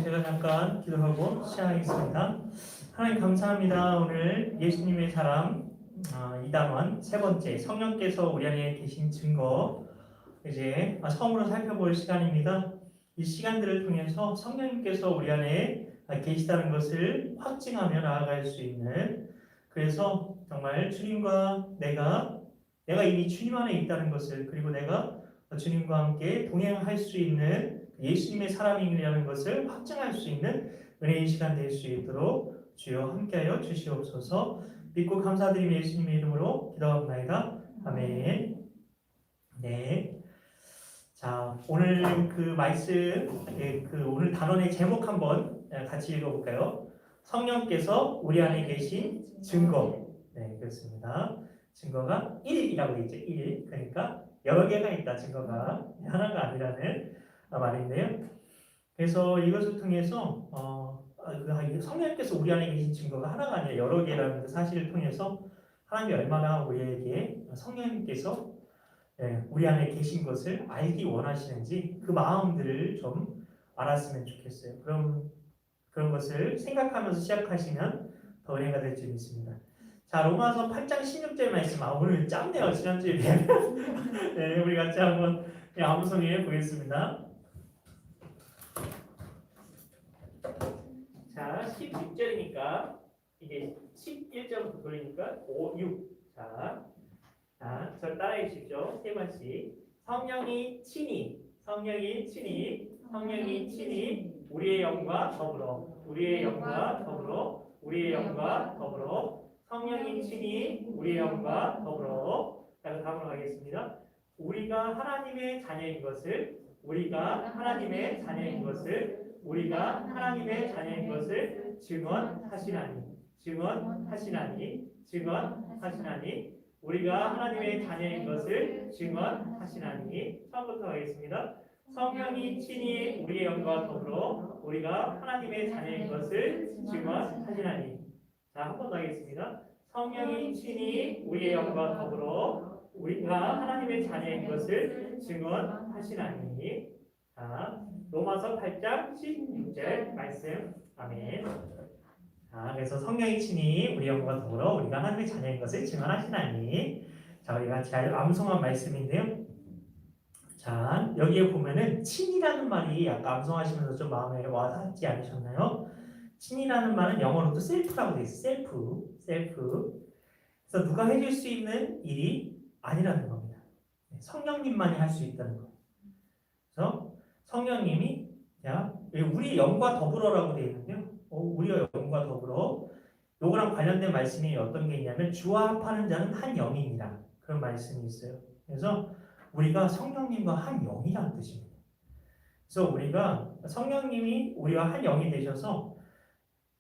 제가 잠깐 기도하고 시작하겠습니다. 하나님 감사합니다. 오늘 예수님의 사람 2단원 세 번째 성령께서 우리 안에 계신 증거 이제 처음으로 살펴볼 시간입니다. 이 시간들을 통해서 성령님께서 우리 안에 계시다는 것을 확증하며 나아갈 수 있는, 그래서 정말 주님과 내가 이미 주님 안에 있다는 것을, 그리고 내가 주님과 함께 동행할 수 있는 예수님의 사람이라는 것을 확증할 수 있는 은혜의 시간 될 수 있도록 주여 함께하여 주시옵소서. 믿고 감사드리며 예수님의 이름으로 기도합니다. 아멘. 네. 자, 오늘 그 말씀, 오늘 단원의 제목 한번 같이 읽어볼까요? 성령께서 우리 안에 계신 증거. 네, 그렇습니다. 증거가 1이라고 되어 있죠. 1. 그러니까 여러 개가 있다. 증거가 하나가 아니라는 말인데요. 그래서 이것을 통해서 성령께서 우리 안에 계신 증거가 하나가 아니라 여러 개라는 그 사실을 통해서 하나님이 얼마나 우리에게 성령님께서 우리 안에 계신 것을 알기 원하시는지 그 마음들을 좀 알았으면 좋겠어요. 그런 것을 생각하면서 시작하시면 더 은혜가 될 줄 믿습니다. 자, 로마서 8장 16절 말씀. 오늘 짧네요. 지난주에 비하면. 네, 우리 같이 한번 암송해 보겠습니다. 자, 16절이니까 이게 11절부터 돌리니까 5, 6. 자, 저 따라해 주십시오. 세 번씩. 성령이 친히 우리의 영과 더불어 성령이 친히 우리의 영과 더불어. 자, 다음으로 가겠습니다. 우리가 하나님의 자녀인 것을 증언하시나니 우리가 하나님의 자녀인 것을 증언하시나니. 처음부터 하겠습니다. 성령이 친히 우리의 영과 더불어 우리가 하나님의 자녀인 것을 증언하시나니. 자, 한 번 더 하겠습니다. 성령이 친히 우리의 영과 더불어 우리가 하나님의 자녀인 것을 증언하시나니. 자, 로마서 8장 16절 말씀. 아멘. 자, 그래서 성령이 친히 우리 영과 더불어 우리가 하나님의 자녀인 것을 증언하시나니. 자, 우리가 잘 암송한 말씀인데요. 자, 여기에 보면은 친이라는 말이 아까 암송하시면서 좀 마음에 와닿지 않으셨나요? 친이라는 말은 영어로도 셀프라고 되어 있어요. 셀프. 그래서 누가 해줄 수 있는 일이 아니라는 겁니다. 성령님만이 할 수 있다는 거예요. 그래서 성령님이 우리 영과 더불어라고 되어 있는데요. 우리와 영과 더불어, 요거랑 관련된 말씀이 어떤 게 있냐면 주와 합하는 자는 한 영이니라, 그런 말씀이 있어요. 그래서 우리가 성령님과 한 영이라는 뜻입니다. 그래서 우리가 성령님이 우리와 한 영이 되셔서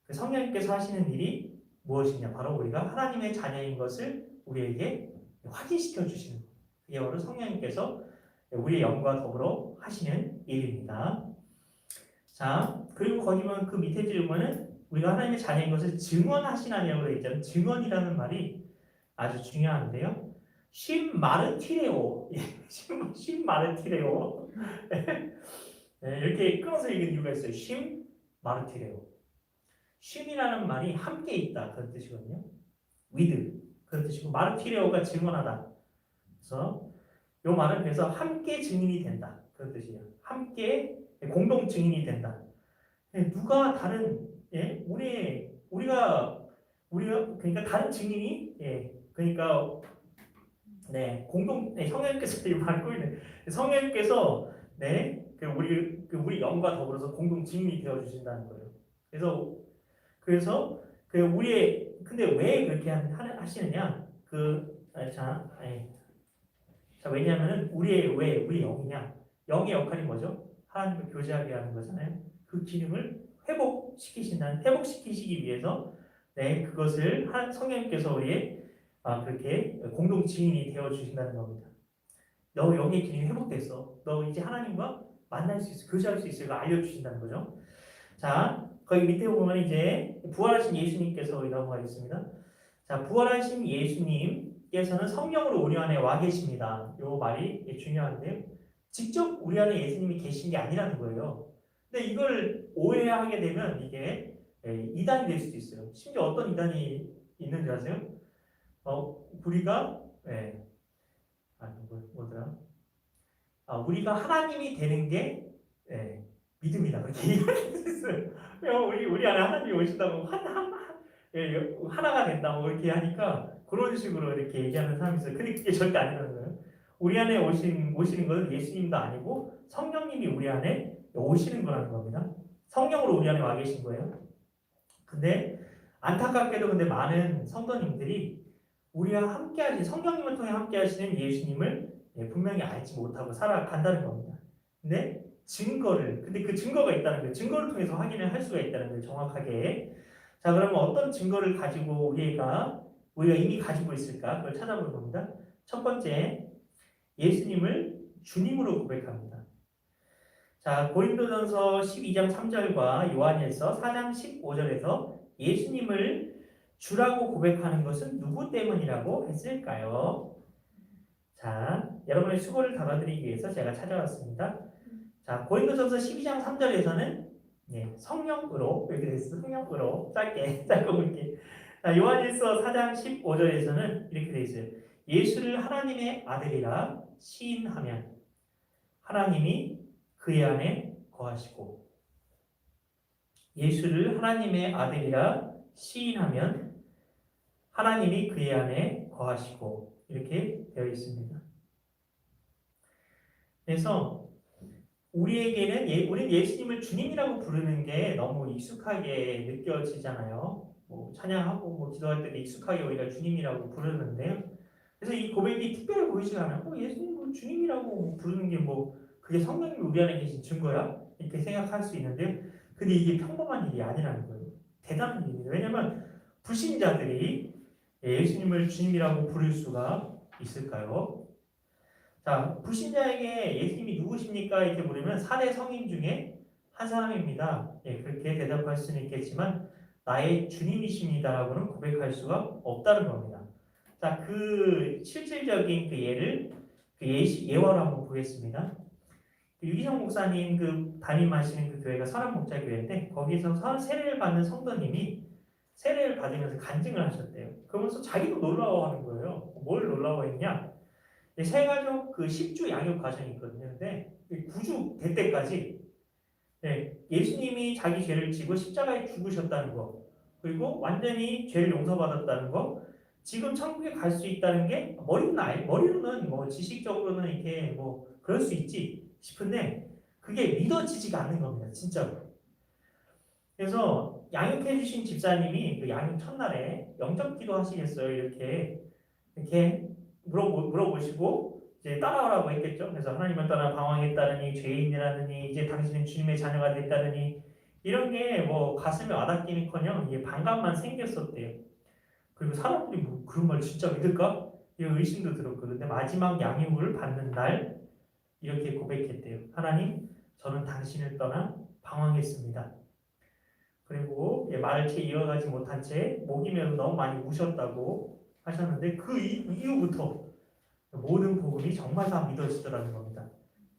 그 성령님께서 하시는 일이 무엇이냐, 바로 우리가 하나님의 자녀인 것을 우리에게 확인시켜 주시는 거예요. 그게 바로 성령님께서 우리의 영과 더불어 하시는 일입니다. 자, 그리고 거기 보면 그 밑에 질문은 우리가 하나님의 자녀인 것을 증언하시나냐고 되어 있잖아요. 증언이라는 말이 아주 중요한데요. 쉼마르티레오. 쉼마르티레오. 이렇게 끊어서 읽은 이유가 있어요. 쉼마르티레오. 쉼이라는 말이 함께 있다, 그런 뜻이거든요. with, 그런 뜻이고, 마르티레오가 증언하다. 그래서 이 말은 그래서 함께 증인이 된다, 그런 뜻이에요. 함께 공동 증인이 된다. 누가 다른 우리가 그러니까 다른 증인이 그러니까 성령님께서 밟고 있는 성령님께서 우리 영과 더불어서 공동 증인이 되어 주신다는 거예요. 그래서 근데 왜 그렇게 하시느냐? 왜냐하면 우리 영이냐? 영의 역할이 뭐죠? 하나님과 교제하게 하는 거잖아요. 그 기능을 회복시키시기 위해서 그것을 성령님께서 우리의 그렇게 공동 증인이 되어 주신다는 겁니다. 너 영의 기능이 회복됐어. 너 이제 하나님과 만날 수 있어, 교제할 수 있어. 이거 알려주신다는 거죠. 자, 거기 밑에 보면 이제 부활하신 예수님께서 넘어가겠습니다. 자, 부활하신 예수님께서는 성령으로 우리 안에 와 계십니다. 이 말이 중요한데요. 직접 우리 안에 예수님이 계신 게 아니라는 거예요. 근데 이걸 오해하게 되면 이게 이단이 될 수도 있어요. 심지어 어떤 이단이 있는지 아세요? 우리가 뭐더라? 우리가 하나님이 되는 게 믿음이다. 그렇게 얘기할 수 있어요. 우리 안에 하나님이 오신다고 하나가 된다. 뭐 이렇게 하니까 그런 식으로 이렇게 얘기하는 사람이 있어요. 근데 그게 절대 아니라는 거예요. 우리 안에 오시는 것은 예수님도 아니고 성령님이 우리 안에 오시는 거라는 겁니다. 성령으로 우리 안에 와 계신 거예요. 근데 안타깝게도 근데 많은 성도님들이 우리와 함께하신 성령님을 통해 함께하시는 예수님을 분명히 알지 못하고 살아간다는 겁니다. 근데 그 증거가 있다는 거예요. 증거를 통해서 확인을 할 수가 있다는 거예요. 정확하게. 자, 그러면 어떤 증거를 가지고 우리가 이미 가지고 있을까? 그걸 찾아보는 겁니다. 첫 번째, 예수님을 주님으로 고백합니다. 자, 고린도전서 12장 3절과 요한일서 4장 15절에서 예수님을 주라고 고백하는 것은 누구 때문이라고 했을까요? 자, 여러분의 수고를 덜어드리기 위해서 제가 찾아왔습니다. 자, 고린도전서 12장 3절에서는 성령으로 이렇게 됐어요. 성령으로 짧고 굵게. 자, 요한일서 4장 15절에서는 이렇게 되어 있어요. 예수를 하나님의 아들이라 시인하면 하나님이 그의 안에 거하시고, 예수를 하나님의 아들이라 시인하면 하나님이 그의 안에 거하시고, 이렇게 되어 있습니다. 그래서 우리는 예수님을 주님이라고 부르는 게 너무 익숙하게 느껴지잖아요. 찬양하고 기도할 때도 익숙하게 우리가 주님이라고 부르는데요. 그래서 이 고백이 특별해 보이지가 않아요. 예수님을 주님이라고 부르는 게 그게 성령님이 우리 안에 계신 증거야? 이렇게 생각할 수 있는데요. 근데 이게 평범한 일이 아니라는 거예요. 대단한 일입니다. 왜냐하면 불신자들이 예수님을 주님이라고 부를 수가 있을까요? 자, 불신자에게 예수님이 누구십니까? 이렇게 물으면 4대 성인 중에 한 사람입니다. 그렇게 대답할 수는 있겠지만 나의 주님이십니다라고는 고백할 수가 없다는 겁니다. 자, 그 실질적인 예화를 한번 보겠습니다. 유기성 목사님 담임하시는 그 교회가 선한목자교회인데 거기서 세례를 받는 성도님이 세례를 받으면서 간증을 하셨대요. 그러면서 자기도 놀라워하는 거예요. 뭘 놀라워했냐? 세가족 10주 양육 과정이 있거든요. 근데 구주 될 때까지 예수님이 자기 죄를 지고 십자가에 죽으셨다는 거, 그리고 완전히 죄를 용서받았다는 거, 지금 천국에 갈 수 있다는 게 머리로는 지식적으로는 이렇게 그럴 수 있지 싶은데 그게 믿어지지가 않는 겁니다. 진짜로. 그래서 양육해 주신 집사님이 그 양육 첫날에 영적 기도 하시겠어요? 이렇게 물어보시고 이제 따라오라고 했겠죠. 그래서 하나님을 떠나 방황했다느니 죄인이라느니 이제 당신은 주님의 자녀가 됐다느니 이런 게 가슴에 와닿기는커녕 이게 반감만 생겼었대요. 그리고 사람들이 그런 말 진짜 믿을까? 이런 의심도 들었거든요. 근데 마지막 양육을 받는 날 이렇게 고백했대요. 하나님, 저는 당신을 떠나 방황했습니다. 그리고 말을 채 이어가지 못한 채 목이 메어 너무 많이 우셨다고 하셨는데 그 이후부터 모든 복음이 정말 다 믿어지더라는 겁니다.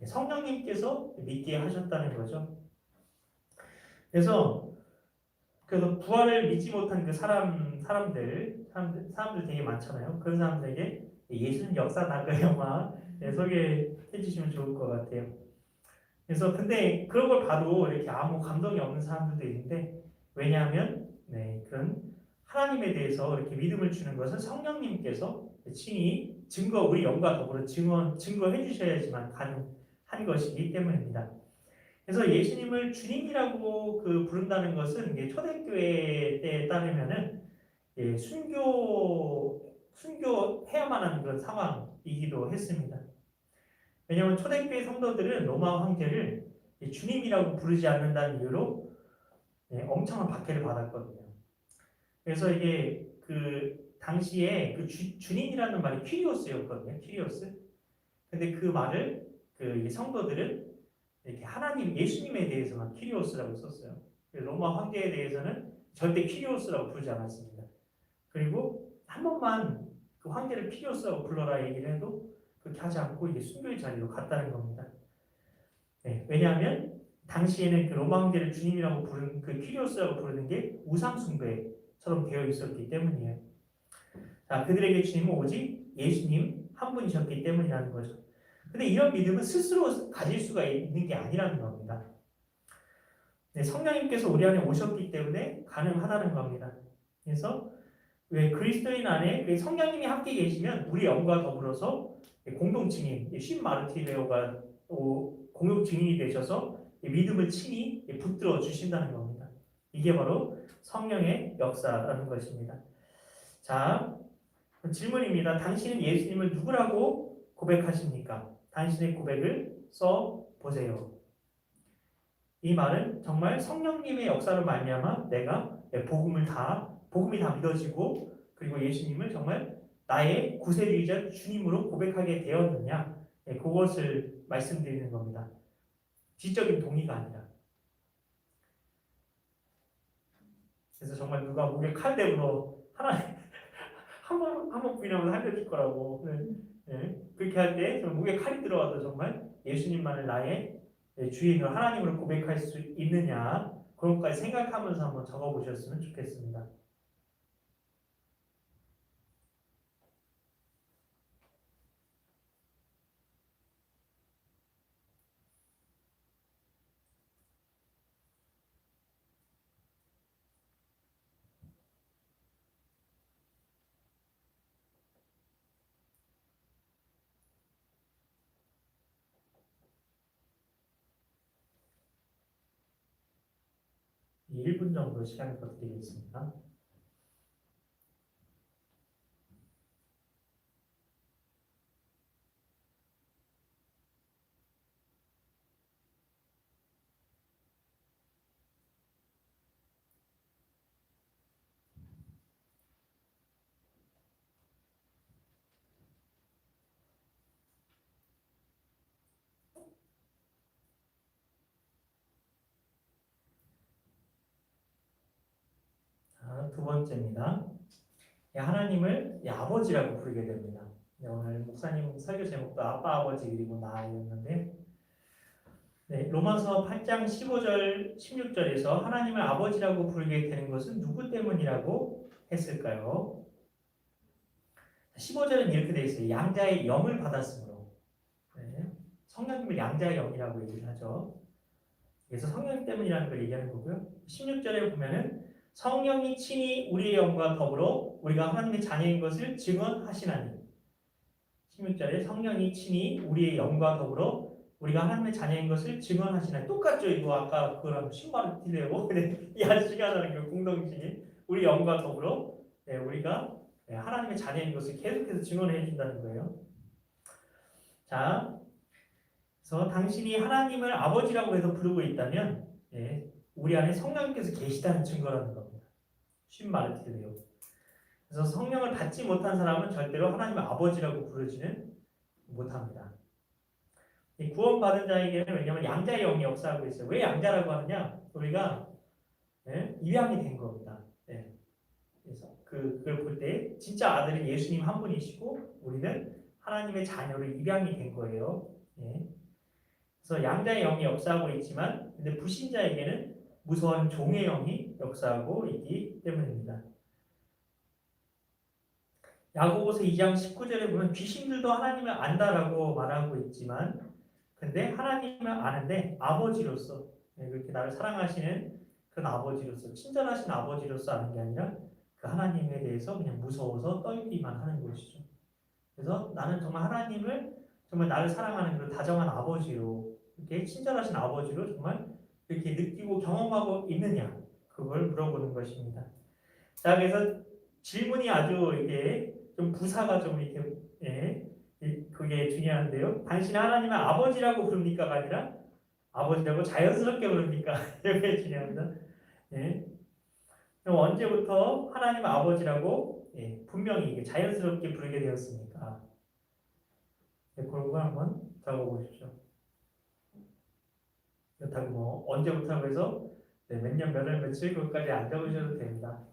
성령님께서 믿게 하셨다는 거죠. 그래서 부활을 믿지 못한 그 사람들 되게 많잖아요. 그런 사람들에게 예수님 역사 다그 영화 소개해 주시면 좋을 것 같아요. 그래서 근데 그런 걸 봐도 이렇게 아무 감동이 없는 사람들도 있는데 왜냐하면 그런 하나님에 대해서 이렇게 믿음을 주는 것은 성령님께서 친히 우리 영과 더불어 증거해 주셔야지만 가능한 것이기 때문입니다. 그래서 예수님을 주님이라고 부른다는 것은 초대교회 때에 따르면은 순교해야만 하는 그런 상황이기도 했습니다. 왜냐하면 초대교회 성도들은 로마 황제를 주님이라고 부르지 않는다는 이유로 엄청난 박해를 받았거든요. 그래서 이게 당시에 주님이라는 말이 퀴리오스였거든요. 퀴리오스. 근데 그 말을 성도들은 이렇게 하나님 예수님에 대해서만 퀴리오스라고 썼어요. 로마 황제에 대해서는 절대 퀴리오스라고 부르지 않았습니다. 그리고 한 번만 그 황제를 퀴리오스라고 불러라 얘기를 해도 그렇게 하지 않고 이게 순교의 자리로 갔다는 겁니다. 왜냐하면 당시에는 그 로마 황제를 주님이라고 부르는 그 퀴리오스라고 부르는 게 우상 숭배처럼 되어 있었기 때문이에요. 자, 그들에게 주님은 오직 예수님 한 분이셨기 때문이라는 거죠. 근데 이런 믿음은 스스로 가질 수가 있는 게 아니라는 겁니다. 네, 성령님께서 우리 안에 오셨기 때문에 가능하다는 겁니다. 그래서 왜 그리스도인 안에 성령님이 함께 계시면 우리 영과 더불어서 공동 증인, 신 마르티레오가 공동 증인이 되셔서 믿음을 친히 붙들어 주신다는 겁니다. 이게 바로 성령의 역사라는 것입니다. 자, 질문입니다. 당신은 예수님을 누구라고 고백하십니까? 당신의 고백을 써 보세요. 이 말은 정말 성령님의 역사로 말미암아 내가 복음이 다 믿어지고 그리고 예수님을 정말 나의 구세주이자 주님으로 고백하게 되었느냐, 그것을 말씀드리는 겁니다. 지적인 동의가 아니라. 그래서 정말 누가 목에 칼 대고 하나님 한번 부인하면 살려줄 거라고, 그렇게 할 때 목에 칼이 들어와도 정말 예수님만을 나의 주인으로 하나님으로 고백할 수 있느냐, 그런 것까지 생각하면서 한번 적어보셨으면 좋겠습니다. 이 1분 정도 시간을 더 드리겠습니다. 자, 두 번째입니다. 하나님을 아버지라고 부르게 됩니다. 오늘 목사님 설교 제목도 아빠, 아버지 그리고 나였는데, 로마서 8장 15절, 16절에서 하나님을 아버지라고 부르게 되는 것은 누구 때문이라고 했을까요? 15절은 이렇게 되어 있어요. 양자의 영을 받았으므로. 성령님을 양자의 영이라고 얘기를 하죠. 그래서 성령 때문이라는 걸 얘기하는 거고요. 16절에 보면은 성령이 친히 우리의 영과 더불어 우리가 하나님의 자녀인 것을 증언하시나니. 16절에 성령이 친히 우리의 영과 더불어 우리가 하나님의 자녀인 것을 증언하시나니. 똑같죠. 이거 아까 그거랑 신발을 딜레고 이 아저씨가 하는 그 공동칭이 우리 영과 더불어 우리가 하나님의 자녀인 것을 계속해서 증언해 준다는 거예요. 자, 그래서 당신이 하나님을 아버지라고 해서 부르고 있다면 우리 안에 성령님께서 계시다는 증거라는 겁니다. 쉰 마르티르요. 그래서 성령을 받지 못한 사람은 절대로 하나님을 아버지라고 부르지는 못합니다. 이 구원받은 자에게는 왜냐하면 양자의 영이 역사하고 있어요. 왜 양자라고 하느냐? 우리가 입양이 된 겁니다. 그래서 그걸 볼 때 진짜 아들은 예수님 한 분이시고 우리는 하나님의 자녀로 입양이 된 거예요. 그래서 양자의 영이 역사하고 있지만 근데 불신자에게는 무서운 종의 영이 역사하고 있기 때문입니다. 야고보서 2장 19절에 보면 귀신들도 하나님을 안다라고 말하고 있지만 근데 하나님을 아는데 아버지로서 그렇게 나를 사랑하시는 그런 아버지로서 친절하신 아버지로서 아는 게 아니라 그 하나님에 대해서 그냥 무서워서 떨기만 하는 것이죠. 그래서 나는 정말 하나님을 정말 나를 사랑하는 그런 다정한 아버지로 이렇게 친절하신 아버지로 정말 이렇게 느끼고 경험하고 있느냐 그걸 물어보는 것입니다. 자, 그래서 질문이 아주 이게 좀 부사가 좀 이렇게 그게 중요한데요. 당신은 하나님을 아버지라고 부릅니까가 아니라 아버지라고 자연스럽게 부릅니까? 이게 중요합니다. 그럼 언제부터 하나님 아버지라고 분명히 이게 자연스럽게 부르게 되었습니까? 그런 거 한번 적어보십시오. 그렇다고 뭐 언제부터 해서 몇 년, 몇 월, 며칠 그것까지 안 적으셔도 됩니다.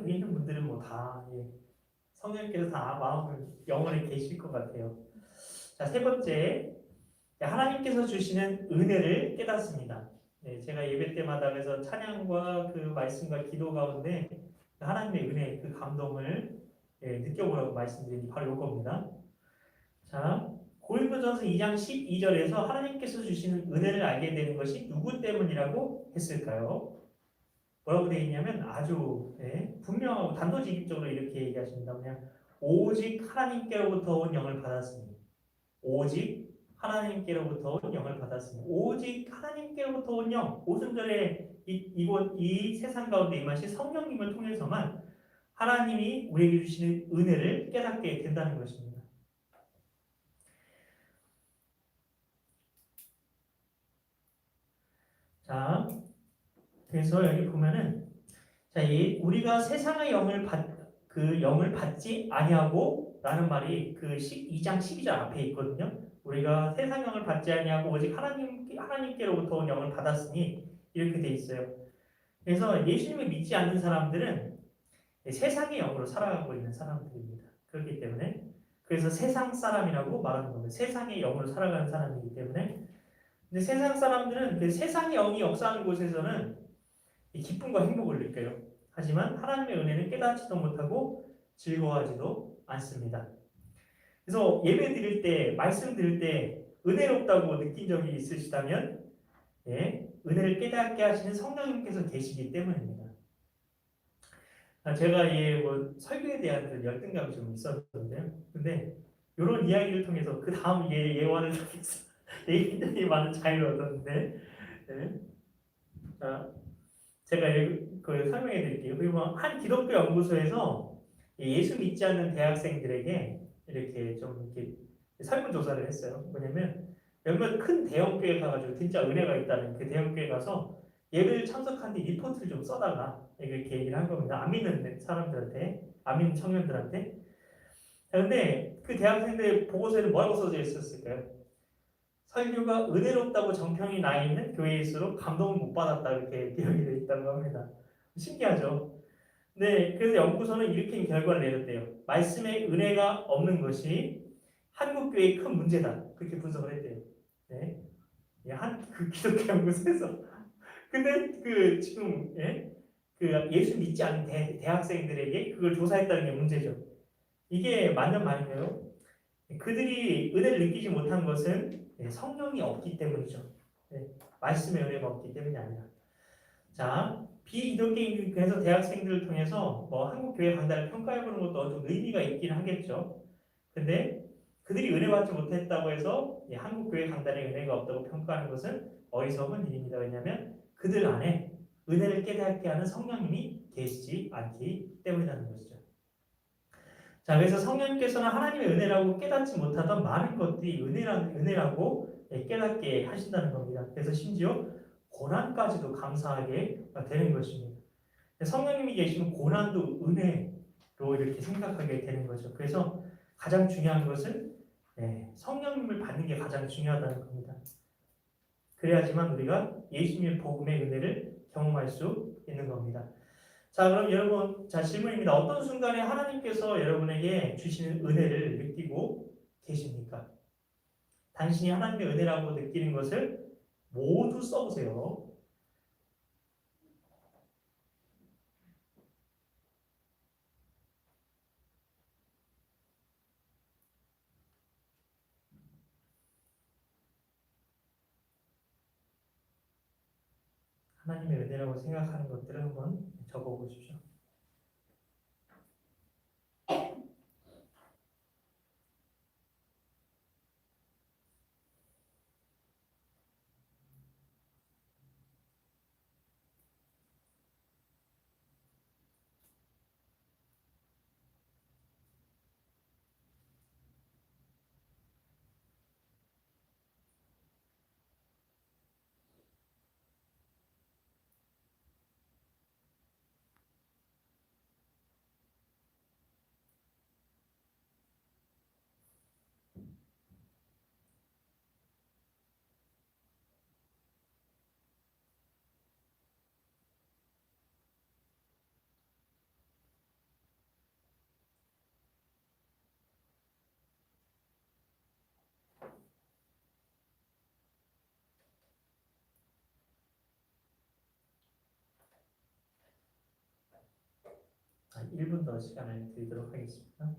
여기 있는 분들은 뭐 다 성령께서 다 마음을 영원히 계실 것 같아요. 자, 세 번째, 하나님께서 주시는 은혜를 깨닫습니다. 네, 제가 예배 때마다 그래서 찬양과 그 말씀과 기도 가운데 하나님의 은혜, 그 감동을 느껴보라고 말씀드린 게 바로 이겁니다. 자, 고린도전서 2장 12절에서 하나님께서 주시는 은혜를 알게 되는 것이 누구 때문이라고 했을까요? 뭐라고 되어 있냐면 아주 분명하고 단도직입적으로 이렇게 얘기하십니다. 그냥 오직 하나님께로부터 온 영을 받았으니 오직 하나님께로부터 온 영을 받았으니 오직 하나님께로부터 온 영, 오순절에 이 세상 가운데 임하신 성령님을 통해서만 하나님이 우리에게 주시는 은혜를 깨닫게 된다는 것입니다. 자, 그래서 여기 보면은 자, 우리가 세상의 그 영을 받지 아니하고라는 말이 그 2장 12절 앞에 있거든요. 우리가 세상 영을 받지 아니하고 오직 하나님께로부터 온 영을 받았으니 이렇게 돼 있어요. 그래서 예수님을 믿지 않는 사람들은 세상의 영으로 살아가고 있는 사람들입니다. 그렇기 때문에 그래서 세상 사람이라고 말하는 겁니다. 세상의 영으로 살아가는 사람이기 때문에 근데 세상 사람들은 그 세상의 영이 역사하는 곳에서는 기쁨과 행복을 느껴요. 하지만 하나님의 은혜는 깨닫지도 못하고 즐거워하지도 않습니다. 그래서 예배 드릴 때, 말씀 드릴 때 은혜롭다고 느낀 적이 있으시다면 은혜를 깨닫게 하시는 성령님께서 계시기 때문입니다. 제가 뭐 설교에 대한 그 열등감이 좀 있었는데요. 근데 이런 이야기를 통해서 그 다음 예화를 통해서 굉장히 많은 자유를 얻었는데 자, 제가 그 설명해 드릴게요. 그리고 한 기독교 연구소에서 예수 믿지 않는 대학생들에게 이렇게 좀 이렇게 설문조사를 했어요. 뭐냐면 몇몇 큰 대형교회 가가지고 진짜 은혜가 있다는 그 대형교회 가서 예배를 참석한 뒤 리포트를 좀 써달라 이렇게 얘기를 한 겁니다. 안 믿는 사람들한테, 안 믿는 청년들한테. 그런데 그 대학생들의 보고서에는 뭐라고 써져 있었을까요? 설교가 은혜롭다고 정평이 나 있는 교회일수록 감동을 못 받았다 이렇게 기록이 되어 있다고 합니다. 신기하죠? 네, 그래서 연구소는 이렇게 결과를 내렸대요. 말씀에 은혜가 없는 것이 한국 교회의 큰 문제다. 그렇게 분석을 했대요. 네, 그 기독교 연구소에서. 근데 지금 그 예수 믿지 않는 대학생들에게 그걸 조사했다는 게 문제죠. 이게 맞는 말인가요? 그들이 은혜를 느끼지 못한 것은 성령이 없기 때문이죠. 말씀의 은혜가 없기 때문이 아니라. 자, 비기독교인 그래서 대학생들을 통해서 뭐 한국 교회 강단을 평가해보는 것도 좀 의미가 있긴 하겠죠. 근데 그들이 은혜 받지 못했다고 해서 한국 교회 강단에 은혜가 없다고 평가하는 것은 어리석은 일입니다. 왜냐하면 그들 안에 은혜를 깨닫게 하는 성령님이 계시지 않기 때문이라는 것이죠. 자, 그래서 성령님께서는 하나님의 은혜라고 깨닫지 못하던 많은 것들이 은혜라고 깨닫게 하신다는 겁니다. 그래서 심지어 고난까지도 감사하게 되는 것입니다. 성령님이 계시면 고난도 은혜로 이렇게 생각하게 되는 거죠. 그래서 가장 중요한 것은 성령님을 받는 게 가장 중요하다는 겁니다. 그래야지만 우리가 예수님의 복음의 은혜를 경험할 수 있는 겁니다. 자, 그럼 여러분, 자, 질문입니다. 어떤 순간에 하나님께서 여러분에게 주시는 은혜를 느끼고 계십니까? 당신이 하나님의 은혜라고 느끼는 것을 모두 써보세요. 하나님의 은혜라고 생각하는 것들을 한번 적어보십시오. 1분 더 시간을 드리도록 하겠습니다.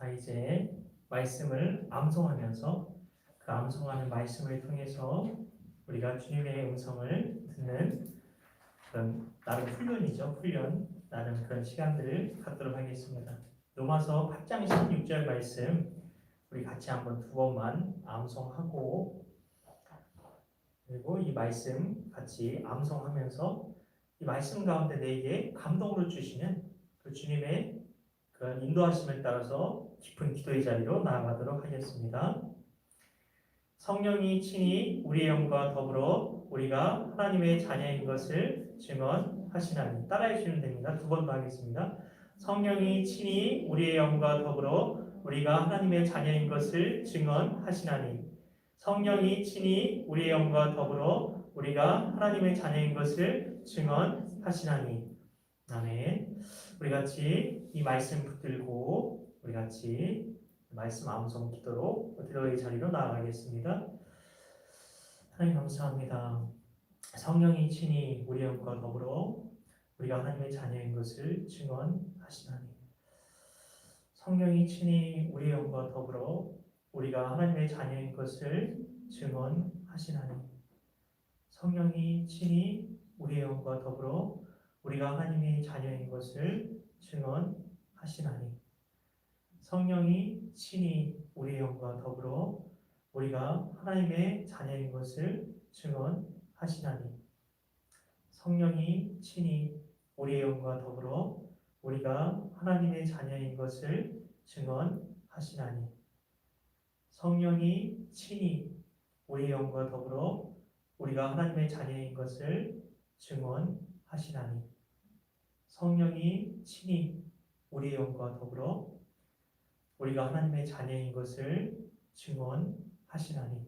자, 이제 말씀을 암송하면서 그 암송하는 말씀을 통해서 우리가 주님의 음성을 듣는 그런 나름 훈련이죠. 훈련, 나름 그런 시간들을 갖도록 하겠습니다. 로마서 8장 16절 말씀 우리 같이 한번 두 번만 암송하고, 그리고 이 말씀 같이 암송하면서 이 말씀 가운데 내게 감동으로 주시는 그 주님의 그 인도하심을 따라서 깊은 기도의 자리로 나아가도록 하겠습니다. 성령이 친히 우리의 영과 더불어 우리가 하나님의 자녀인 것을 증언하시나니. 따라해 주시면 됩니다. 두 번 더 하겠습니다. 성령이 친히 우리의 영과 더불어 우리가 하나님의 자녀인 것을 증언하시나니. 성령이 친히 우리의 영과 더불어 우리가 하나님의 자녀인 것을 증언하시나니. 아멘. 우리 같이 이 말씀 붙들고 우리 같이 말씀 암송 기도로 기도의 자리로 나아가겠습니다. 하나님 감사합니다. 성령이 친히 우리 영과 더불어 우리가 하나님의 자녀인 것을 증언하시나니. 성령이 친히 우리 영과 더불어 우리가 하나님의 자녀인 것을 증언하시나니. 성령이 친히 우리 영과 더불어 우리가 하나님의 자녀인 것을 증언하시나니. 성령이 친히 우리의 영과 더불어 우리가 하나님의 자녀인 것을 증언하시나니. 성령이 친히 우리의 영과 더불어 우리가 하나님의 자녀인 것을 증언하시나니. 성령이 친히 우리의 영과 더불어 우리가 하나님의 자녀인 것을 증언하시나니. 성령이 친히 우리의 영과 더불어 우리가 하나님의 자녀인 것을 증언하시나니.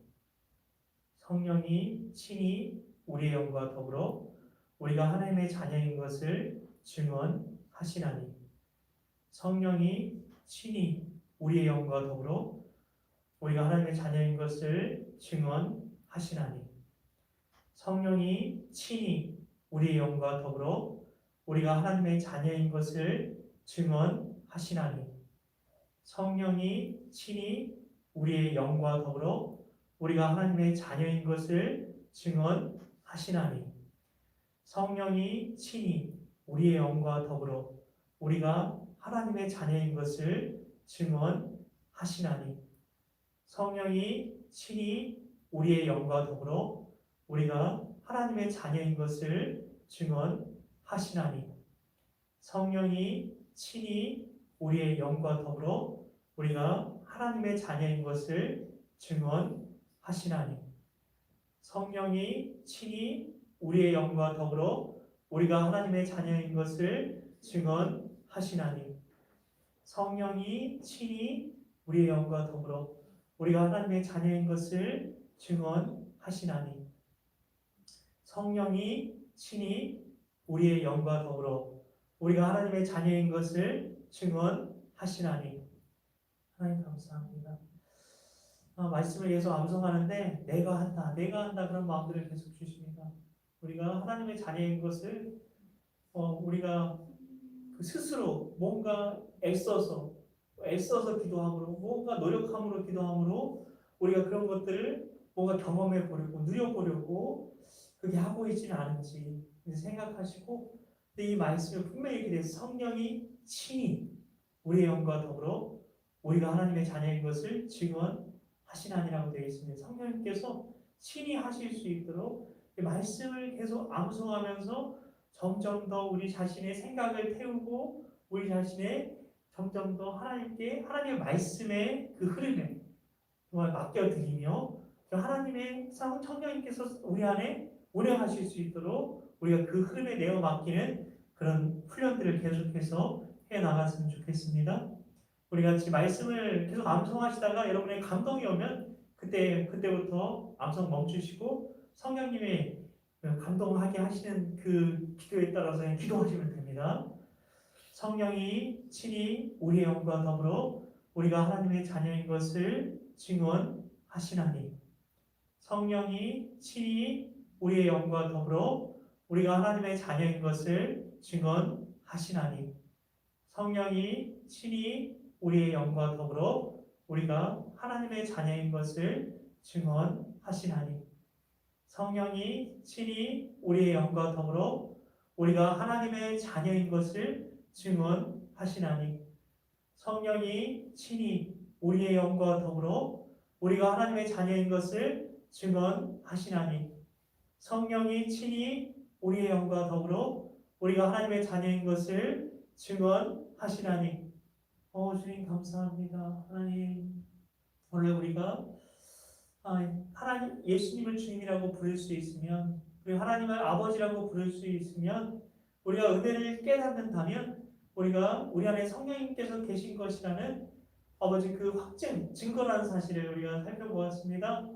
성령이 친히 우리의 영과 더불어 우리가 하나님의 자녀인 것을 증언하시나니. 성령이 친히 우리의 영과 더불어 우리가 하나님의 자녀인 것을 증언하시나니. 성령이 친히 우리의 영과 더불어 우리가 하나님의 자녀인 것을 증언하시나니. 성령이 친히 우리의 영과 더불어 우리가 하나님의 자녀인 것을 증언하시나니. 성령이 친히 우리의 영과 더불어 우리가 하나님의 자녀인 것을 증언하시나니. 성령이 친히 우리의 영과 더불어 우리가 하나님의 자녀인 것을 증언하시나니. 성령이 친히 우리의 영과 더불어 우리가 하나님의 자녀인 것을 증언하시나니. 성령이 친히 우리의 영과 더불어 우리가 하나님의 자녀인 것을 증언하시나니. 성령이 친히 우리의 영과 더불어 우리가 하나님의 자녀인 것을 증언하시나니. 성령이 친히 우리의 영과 더불어 우리가 하나님의 자녀인 것을 증언하시나니. 하나님 감사합니다. 말씀을 계속 암송하는데 내가 한다 그런 마음들을 계속 주십니다. 우리가 하나님의 자녀인 것을 우리가 스스로 뭔가 애써서 기도함으로, 뭔가 노력함으로 기도함으로 우리가 그런 것들을 뭔가 경험해 보려고 누려보려고 그렇게 하고 있지는 않은지 생각하시고, 근데 이 말씀을 분명히 이렇게 돼서 성령이 친히 우리의 영과 더불어 우리가 하나님의 자녀인 것을 증언하시나니라고 되어 있습니다. 성령님께서 친히 하실 수 있도록 이 말씀을 계속 암송하면서 점점 더 우리 자신의 생각을 태우고 우리 자신의 점점 더 하나님의 말씀의 그 흐름에 정말 맡겨드리며 하나님의 성령님께서 우리 안에 운행하실 수 있도록 우리가 그 흐름에 내어 맡기는 그런 훈련들을 계속해서 해 나갔으면 좋겠습니다. 우리 같이 말씀을 계속 암송하시다가 여러분의 감동이 오면 그때부터 암송 멈추시고 성령님의 감동하게 하시는 그 기도에 따라서 그냥 기도하시면 됩니다. 성령이 친히 우리의 영과 더불어 우리가 하나님의 자녀인 것을 증언하시나니. 성령이 친히 우리의 영과 더불어 우리가 하나님의 자녀인 것을 증언하시나니. 성령이 친히 우리의 영과 더불어 우리가 하나님의 자녀인 것을 증언하시나니. 성령이 친히 우리의 영과 더불어 우리가 하나님의 자녀인 것을 증언하시나니. 성령이 친히 우리의 영과 더불어 우리가 하나님의 자녀인 것을 증언하시나니. 성령이 친히 우리의 영과 더불어 우리가 하나님의 자녀인 것을 증언하시나니. 주님 감사합니다. 하나님, 원래 우리가 하나님 예수님을 주님이라고 부를 수 있으면, 우리 하나님을 아버지라고 부를 수 있으면, 우리가 은혜를 깨닫는다면 우리가 우리 안에 성령님께서 계신 것이라는 아버지 그 확증, 증거라는 사실을 우리가 살펴보았습니다.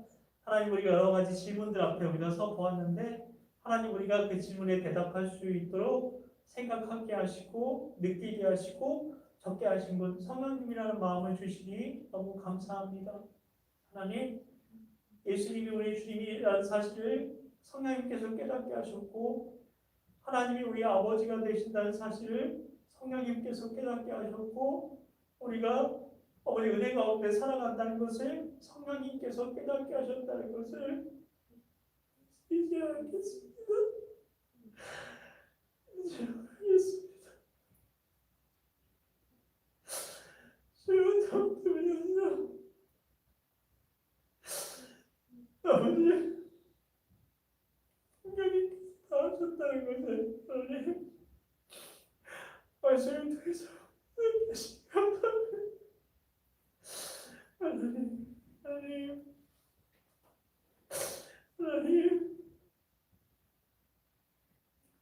하나님, 우리가 여러 가지 질문들 앞에 우리가 서 보았는데 하나님, 우리가 그 질문에 대답할 수 있도록 생각하게 하시고 느끼게 하시고 적게 하신 분 성령님이라는 마음을 주시니 너무 감사합니다. 하나님, 예수님이 우리 주님이라는 사실을 성령님께서 깨닫게 하셨고, 하나님이 우리 아버지가 되신다는 사실을 성령님께서 깨닫게 하셨고, 우리가 아버지 은혜 가운데 살아간다는 것을 성령님께서 깨닫게 하셨다는 것을 이제 알겠습니다. 이제 알겠습니다. 주여 잠들으셨어. 아버지, 성령님께서 다 하셨다는 것을 하나님 말씀을 통해서 하나님,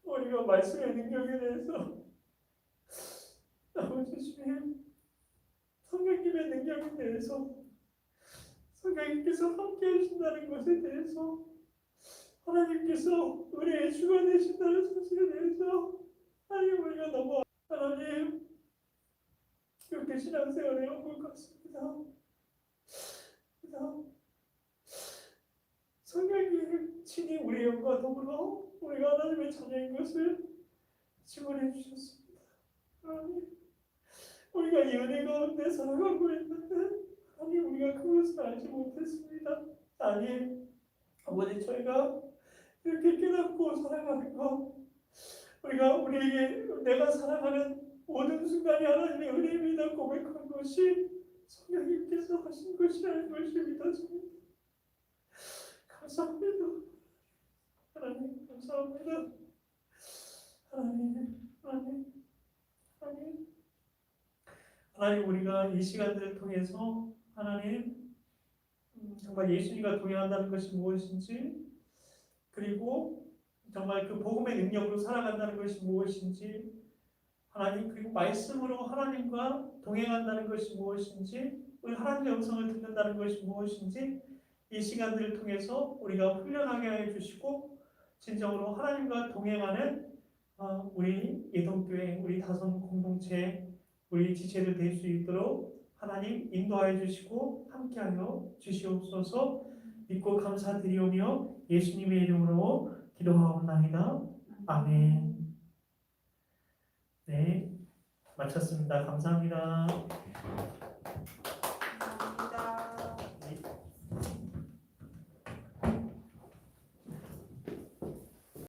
우리가 말씀의 능력에 대해서 아버지 주님, 성령님의 능력에 대해서 성령님께서 함께 하신다는 것에 대해서 하나님께서 우리의 주가 되신다는 사실에 대해서 하나님, 우리가 너무 하나님 이렇게 신앙생활을 한 것 같습니다. 성령님 친히 우리의 영과 더불어 우리가 하나님의 자녀인 것을 증언해 주셨습니다. 하나님, 우리가 이 은혜 가운데 살아가고 있는데 하나님, 우리가 그것을 알지 못했습니다. 하나님, 아버지, 저희가 이렇게 깨닫고 살아가는 것, 우리가 우리에게 내가 살아가는 모든 순간이 하나님의 은혜입니다 고백한 것이 성령님께서 하신 것이라는 것을 믿어집니다. 감사합니다. 하나님, 감사합니다. 하나님, 우리가 이 시간들을 통해서 하나님, 정말 예수님과 동행한다는 것이 무엇인지, 그리고 정말 그 복음의 능력으로 살아간다는 것이 무엇인지, 하나님, 그리고 말씀으로 하나님과 동행한다는 것이 무엇인지, 우리 하나님의 음성을 듣는다는 것이 무엇인지 이 시간들을 통해서 우리가 훈련하게 해주시고 진정으로 하나님과 동행하는 우리 예동교회, 우리 다성 공동체, 우리 지체들 될 수 있도록 하나님 인도하여 주시고 함께하여 주시옵소서. 믿고 감사드리오며 예수님의 이름으로 기도하옵나이다. 아멘. 네, 마쳤습니다. 감사합니다.